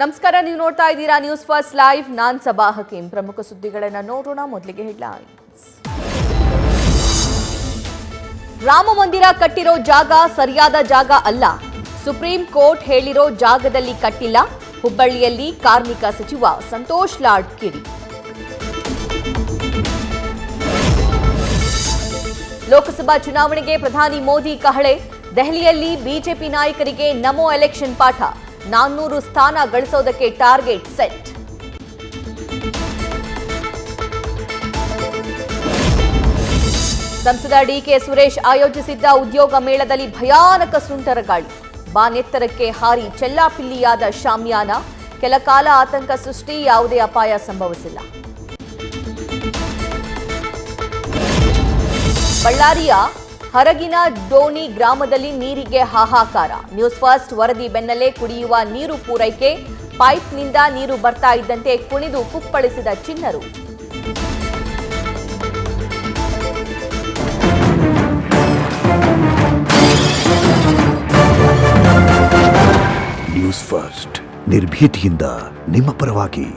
ನಮಸ್ಕಾರ, ನೀವು ನೋಡ್ತಾ ಇದ್ದೀರಾ ನ್ಯೂಸ್ ಫಸ್ಟ್ ಲೈವ್. ನಾನ್ ಸಬಾ ಹಕೀಂ. ಪ್ರಮುಖ ಸುದ್ದಿಗಳನ್ನು ನೋಡೋಣ. ಮೊದಲಿಗೆ ಹೆಡ್ಲೈನ್ಸ್. ರಾಮ ಮಂದಿರ ಕಟ್ಟಿರೋ ಜಾಗ ಸರಿಯಾದ ಜಾಗ ಅಲ್ಲ. ಸುಪ್ರೀಂ ಕೋರ್ಟ್ ಹೇಳಿರೋ ಜಾಗದಲ್ಲಿ ಕಟ್ಟಿಲ್ಲ. ಹುಬ್ಬಳ್ಳಿಯಲ್ಲಿ ಕಾರ್ಮಿಕ ಸಚಿವ ಸಂತೋಷ್ ಲಾಡ್ ಕಿಡಿ. ಲೋಕಸಭಾ ಚುನಾವಣೆಗೆ ಪ್ರಧಾನಿ ಮೋದಿ ಕಹಳೆ. ದೆಹಲಿಯಲ್ಲಿ ಬಿಜೆಪಿ ನಾಯಕರಿಗೆ ನಮೋ ಎಲೆಕ್ಷನ್ ಪಾಠ. 400 ಸ್ಥಾನ ಗಳಿಸೋದಕ್ಕೆ ಟಾರ್ಗೆಟ್ ಸೆಟ್. ಸಂಸದ ಡಿಕೆ ಸುರೇಶ್ ಆಯೋಜಿಸಿದ್ದ ಉದ್ಯೋಗ ಮೇಳದಲ್ಲಿ ಭಯಾನಕ ಸುಂಟರ ಗಾಳಿ. ಬಾನೆತ್ತರಕ್ಕೆ ಹಾರಿ ಚೆಲ್ಲಾಪಿಲ್ಲಿಯಾದ ಶಾಮಿಯಾನ. ಕೆಲಕಾಲ ಆತಂಕ ಸೃಷ್ಟಿ, ಯಾವುದೇ ಅಪಾಯ ಸಂಭವಿಸಿಲ್ಲ. ಬಳ್ಳಾರಿಯ ಹರಗಿನ ಡೋಣಿ ಗ್ರಾಮದಲ್ಲಿ ನೀರಿಗೆ ಹಾಹಾಕಾರ. ನ್ಯೂಸ್ ಫಸ್ಟ್ ವರದಿ ಬೆನ್ನಲ್ಲೇ ಕುಡಿಯುವ ನೀರು ಪೂರೈಕೆ. ಪೈಪ್ನಿಂದ ನೀರು ಬರ್ತಾ ಇದ್ದಂತೆ ಕುಣಿದು ಕುಪ್ಪಳಿಸಿದ ಚಿನ್ನರು. ನ್ಯೂಸ್ ಫಸ್ಟ್ ನಿರ್ಭೀತಿಯಿಂದ ನಿಮ್ಮ ಪರವಾಗಿ.